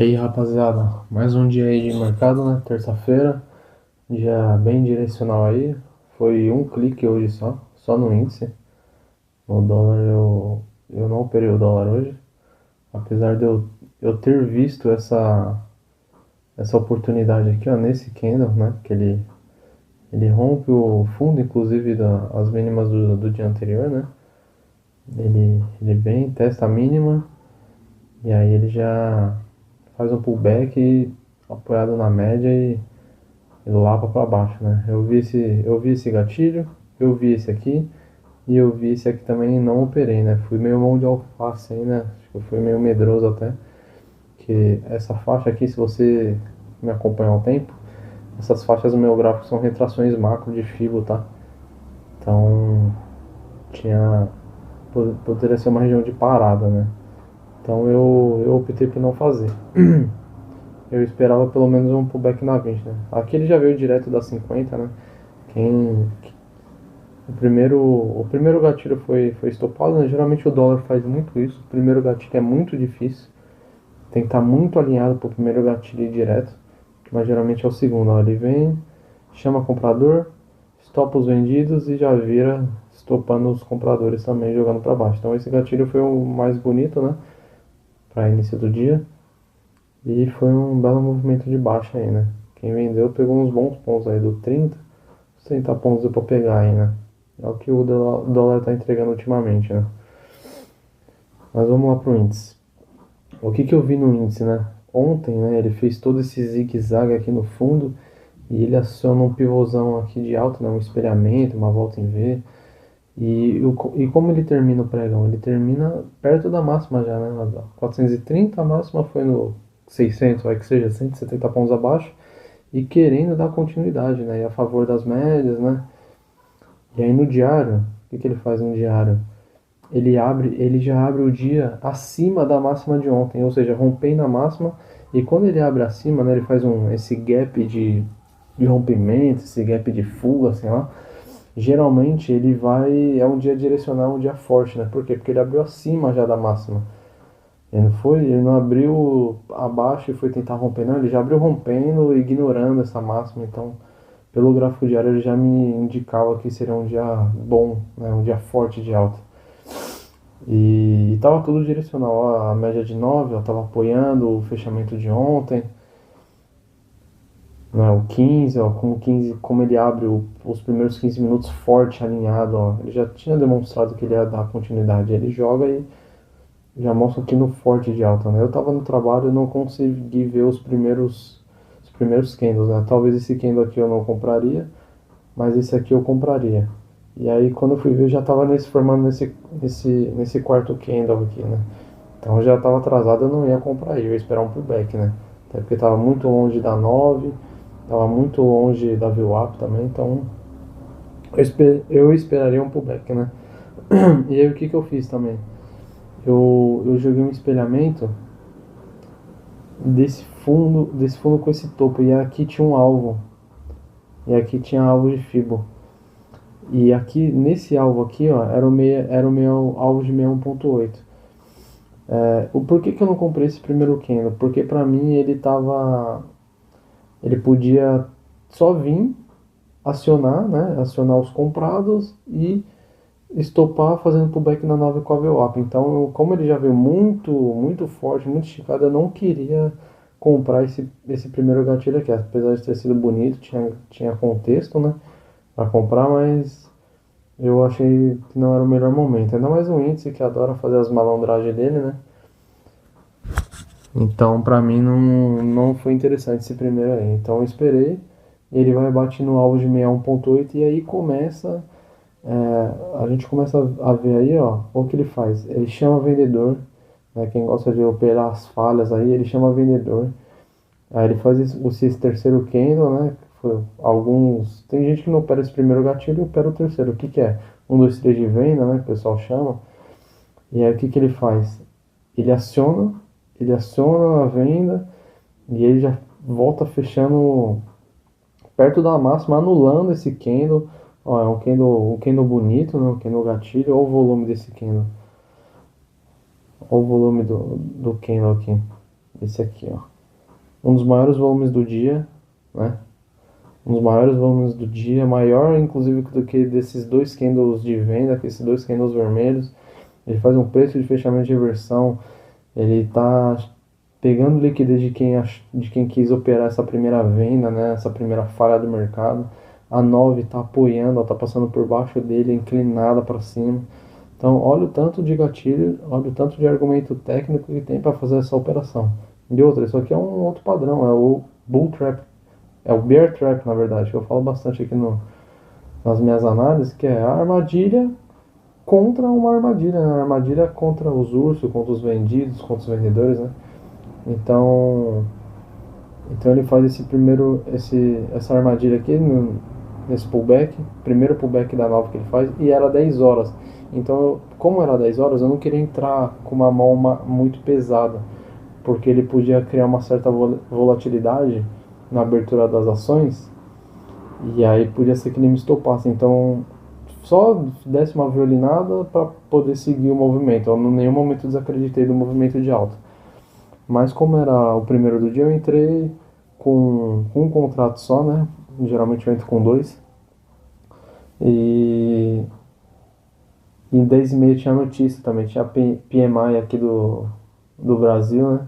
E aí, rapaziada, mais um dia aí de mercado, né? Terça-feira, dia bem direcional aí. Foi um clique hoje só no índice. O dólar, eu não operei o dólar hoje, apesar de eu ter visto essa oportunidade aqui, ó, nesse candle, né? Que ele rompe o fundo, inclusive, as mínimas do dia anterior, né? Ele vem, testa a mínima, e aí ele já faz um pullback apoiado na média e lá para baixo, né? Eu vi esse gatilho, eu vi esse aqui e eu vi esse aqui também e não operei, né? Fui meio mão de alface aí, né? Acho que eu fui meio medroso até, que essa faixa aqui, se você me acompanha há um tempo, essas faixas do meu gráfico são retrações macro de Fibo, tá? Então, tinha poderia ser uma região de parada, né? Então eu optei por não fazer. Eu esperava pelo menos um pullback na 20, né? Aqui ele já veio direto da 50, né? Quem, o primeiro gatilho foi estopado, né? Geralmente o dólar faz muito isso. O primeiro gatilho é muito difícil. Tem que estar muito alinhado para o primeiro gatilho ir direto. Mas geralmente é o segundo. Ó. Ele vem, chama comprador, estopa os vendidos e já vira estopando os compradores também, jogando para baixo. Então esse gatilho foi o mais bonito, né? Para início do dia. E foi um belo movimento de baixa aí, né? Quem vendeu pegou uns bons pontos aí, do 30, os 30 pontos deu pra pegar aí, né? É o que o dólar tá entregando ultimamente, né? Mas vamos lá pro índice. O que eu vi no índice, né? Ontem, né, ele fez todo esse zigue-zague aqui no fundo e ele aciona um pivôzão aqui de alta, né? Um espelhamento, uma volta em V. E como ele termina o pregão? Ele termina perto da máxima já, né? 430, a máxima foi no 600, vai que seja 170 pontos abaixo. E querendo dar continuidade, né? E a favor das médias, né? E aí no diário, o que ele faz no diário? Ele já abre o dia acima da máxima de ontem, ou seja, rompendo a máxima. E quando ele abre acima, né? Ele faz esse gap de rompimento, esse gap de fuga, sei lá. Geralmente ele vai, é um dia direcional, um dia forte, né? Por quê? Porque ele abriu acima já da máxima. Ele não abriu abaixo e foi tentar romper, não, ele já abriu rompendo, ignorando essa máxima, então pelo gráfico diário ele já me indicava que seria um dia bom, né? Um dia forte de alta. E tava tudo direcional, ó, a média de 9 ó, tava apoiando o fechamento de ontem, né? O 15 ó, como 15, como ele abre os primeiros 15 minutos forte, alinhado, ó, ele já tinha demonstrado que ele ia dar continuidade, ele joga e já mostra aqui no forte de alta, né? Eu tava no trabalho e não consegui ver os primeiros candles, né? Talvez esse candle aqui eu não compraria, mas esse aqui eu compraria. E aí quando eu fui ver já tava formando nesse quarto candle aqui, né? Então eu já tava atrasado, eu não ia comprar aí, eu ia esperar um pullback, né? Até porque tava muito longe da 9, tava muito longe da VWAP também, então eu esperaria um pullback, né? E aí o que eu fiz também? Eu joguei um espelhamento desse fundo com esse topo. E aqui tinha um alvo. E aqui tinha alvo de Fibo. E aqui, nesse alvo aqui, ó, era o meu alvo de 61.8. O porquê que eu não comprei esse primeiro candle? Porque pra mim ele podia só vir acionar, né? Acionar os comprados e estopar fazendo pullback na 9 com a VWAP. Então, como ele já veio muito, muito forte, muito esticado, eu não queria comprar esse primeiro gatilho aqui. Apesar de ter sido bonito, tinha contexto, né, para comprar, mas eu achei que não era o melhor momento. Ainda mais um índice que adora fazer as malandragens dele, né? Então, pra mim, não foi interessante esse primeiro aí. Então, eu esperei. Ele vai bater no alvo de 61.8 e aí a gente começa a ver aí, ó, o que ele faz. Ele chama vendedor, né, quem gosta de operar as falhas aí, ele chama vendedor. Aí ele faz esse terceiro candle, né? Tem gente que não opera esse primeiro gatilho e opera o terceiro. O que é? Um, dois, três de venda, né? Que o pessoal chama. E aí o que ele faz? Ele aciona, ele aciona a venda e ele já volta fechando perto da máxima, anulando esse candle. Ó, é um candle bonito, né? Um candle gatilho. Olha o volume desse candle. Olha o volume do candle aqui. Esse aqui, ó. um dos maiores volumes do dia, né? Um dos maiores volumes do dia, maior inclusive do que desses dois candles de venda, que esses dois candles vermelhos. Ele faz um preço de fechamento de reversão, ele está pegando liquidez de quem quis operar essa primeira venda, né, essa primeira falha do mercado. A 9 está apoiando, ela está passando por baixo dele, inclinada para cima. Então, olha o tanto de gatilho, olha o tanto de argumento técnico que tem para fazer essa operação. E outra, isso aqui é um outro padrão, é o bull trap, é o bear trap, na verdade, que eu falo bastante aqui nas minhas análises, que é a armadilha contra uma armadilha, né? A armadilha contra os ursos, contra os vendidos, contra os vendedores, né? Então, então ele faz essa armadilha aqui nesse pullback, primeiro pullback da nova que ele faz, e era 10 horas. Então, como era 10 horas, eu não queria entrar com uma mão muito pesada, porque ele podia criar uma certa volatilidade na abertura das ações, e aí podia ser que ele me estopasse. Então, só desse uma violinada para poder seguir o movimento. Eu em nenhum momento desacreditei do movimento de alta. Mas como era o primeiro do dia, eu entrei com um contrato só, né? Geralmente eu entro com dois. E em 10h30 tinha notícia também, tinha PMI aqui do Brasil, né?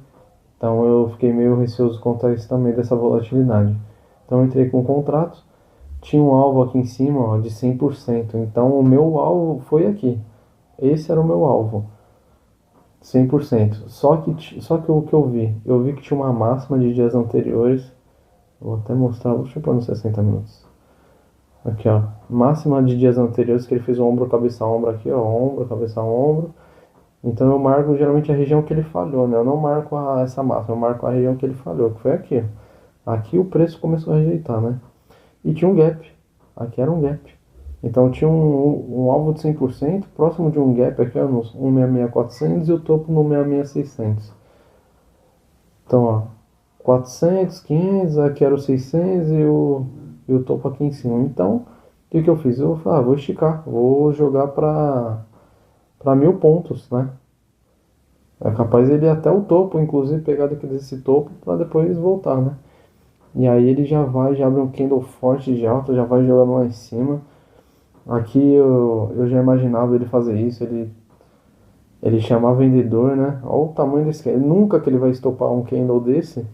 Então eu fiquei meio receoso quanto a isso também, dessa volatilidade. Então eu entrei com um contrato, tinha um alvo aqui em cima, ó, de 100%. Então o meu alvo foi aqui. Esse era o meu alvo. 100%. Só que o que eu vi que tinha uma máxima de dias anteriores. Vou até mostrar, deixa eu pôr nos 60 minutos. Aqui, ó. Máxima de dias anteriores que ele fez o ombro, cabeça, ombro aqui, ó. Ombro, cabeça, ombro. Então eu marco geralmente a região que ele falhou, né? Eu não marco essa máxima, eu marco a região que ele falhou, que foi aqui. Aqui o preço começou a rejeitar, né? E tinha um gap. Aqui era um gap. Então tinha um alvo de 100% próximo de um gap aqui, ó, nos 166.400 e o topo no 166.600. Então, ó, 400, 500, aqui era o 600 e o topo aqui em cima. Então, o que eu fiz? Eu falei, vou esticar, vou jogar para 1.000 pontos, né? É capaz ele ir até o topo, inclusive pegar daqui desse topo para depois voltar, né? E aí ele já abre um candle forte de alta, já vai jogando lá em cima. Aqui eu já imaginava ele fazer isso, ele chamar vendedor, né? Olha o tamanho desse candle. Nunca que ele vai estopar um candle desse,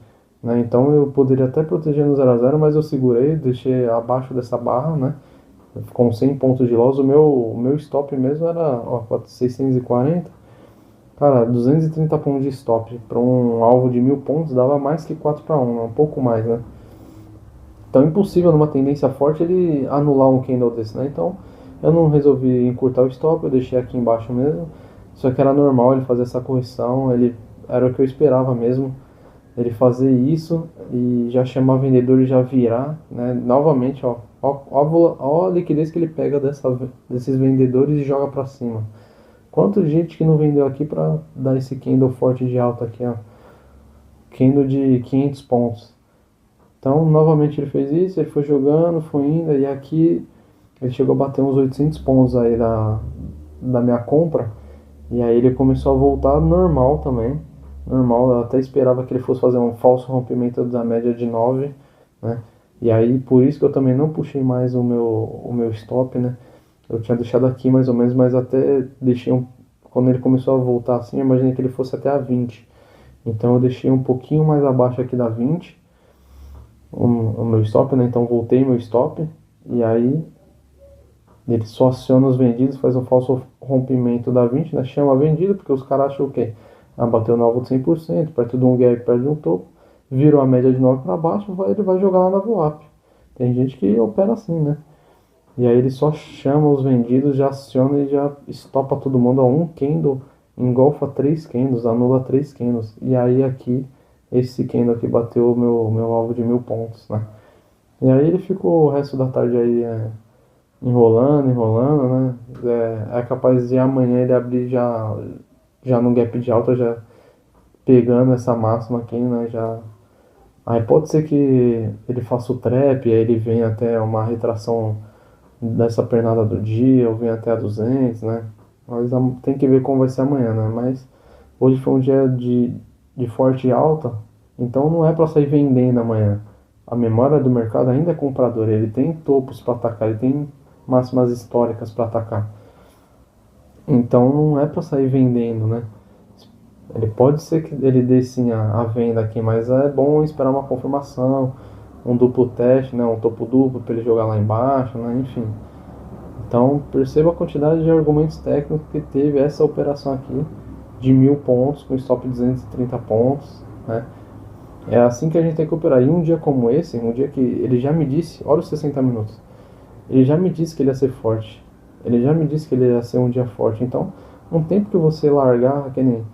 né? Então eu poderia até proteger no 0 a 0, mas eu segurei, deixei abaixo dessa barra, né? Com 100 pontos de loss. O meu stop mesmo era, ó, 640. Cara, 230 pontos de stop para um alvo de 1.000 pontos dava mais que 4 para 1, um pouco mais, né? Então é impossível numa tendência forte ele anular um candle desse, né? Então eu não resolvi encurtar o stop, eu deixei aqui embaixo mesmo. Só que era normal ele fazer essa correção, ele era o que eu esperava mesmo, ele fazer isso e já chamar vendedor e já virar, né? Novamente, ó a liquidez que ele pega desses vendedores e joga para cima. Quanta gente que não vendeu aqui para dar esse candle forte de alta aqui, ó. Candle de 500 pontos. Então, novamente ele fez isso, ele foi jogando, foi indo, e aqui ele chegou a bater uns 800 pontos aí da minha compra, e aí ele começou a voltar normal também, normal, eu até esperava que ele fosse fazer um falso rompimento da média de 9, né, e aí por isso que eu também não puxei mais o meu stop, né, eu tinha deixado aqui mais ou menos, mas até deixei quando ele começou a voltar assim, eu imaginei que ele fosse até a 20, então eu deixei um pouquinho mais abaixo aqui da 20, o meu stop, né? Então voltei meu stop e aí ele só aciona os vendidos, faz um falso rompimento da 20, né? Chama vendido porque os caras acham o quê? Bateu no alvo de 100%, perto de um gap, perto de um topo, virou a média de 9 para baixo, ele vai jogar lá na VWAP. Tem gente que opera assim, né? E aí ele só chama os vendidos, já aciona e já estopa todo mundo a um candle, engolfa 3 candles, anula 3 candles. E aí aqui, esse candle aqui bateu o meu alvo de 1.000 pontos, né? E aí ele ficou o resto da tarde aí enrolando, né? É capaz de amanhã ele abrir já no gap de alta, já pegando essa máxima aqui, né? Já. Aí pode ser que ele faça o trap, aí ele venha até uma retração dessa pernada do dia, ou venha até a 200, né? Mas tem que ver como vai ser amanhã, né? Mas hoje foi um dia de forte alta, Então não é para sair vendendo amanhã. A memória do mercado ainda é compradora, ele tem topos para atacar, ele tem máximas históricas para atacar. Então não é para sair vendendo, né? Ele pode ser que ele dê sim a venda aqui, mas é bom esperar uma confirmação, um duplo teste, né? Um topo duplo para ele jogar lá embaixo, né? Enfim. Então perceba a quantidade de argumentos técnicos que teve essa operação aqui de 1.000 pontos com stop 230 pontos, né? É assim que a gente tem que operar. E um dia como esse, um dia que ele já me disse, olha os 60 minutos, ele já me disse que ele ia ser forte. Ele já me disse que ele ia ser um dia forte. Então, um tempo que você largar, que nem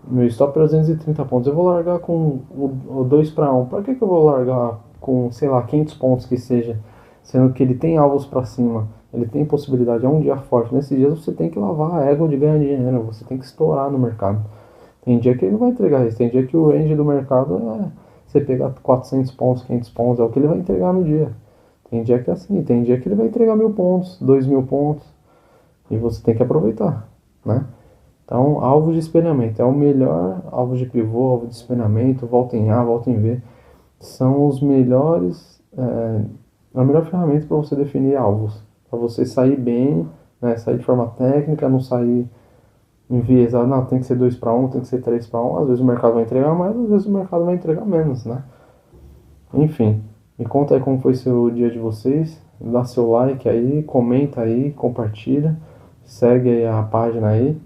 meu stop é 230 pontos, eu vou largar com o 2 para 1. Para que eu vou largar com, sei lá, 500 pontos que seja, sendo que ele tem alvos para cima, ele tem possibilidade, é um dia forte. Nesses dias você tem que lavar a égua de ganhar dinheiro, você tem que estourar no mercado. Tem dia que ele não vai entregar isso, tem dia que o range do mercado é você pegar 400 pontos, 500 pontos, é o que ele vai entregar no dia. Tem dia que é assim, tem dia que ele vai entregar 1.000 pontos, 2.000 pontos, e você tem que aproveitar, né? Então, alvo de espelhamento é o melhor alvo de pivô, alvo de espelhamento, volta em A, volta em V, são os melhores, a melhor ferramenta para você definir alvos, para você sair bem, né, sair de forma técnica, não sair enviesado, não, tem que ser 2 para 1, tem que ser 3 para 1, às vezes o mercado vai entregar mais, às vezes o mercado vai entregar menos, né? Enfim, me conta aí como foi seu dia de vocês, dá seu like aí, comenta aí, compartilha, segue aí a página aí.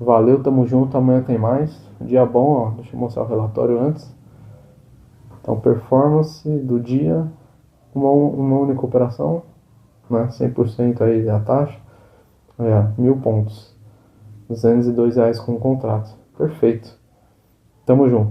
Valeu, tamo junto, amanhã tem mais. Dia bom, ó, deixa eu mostrar o relatório antes. Então, performance do dia, uma única operação, né? 100% aí a taxa. É, 1.000 pontos. R$ 202 com o contrato. Perfeito. Tamo junto.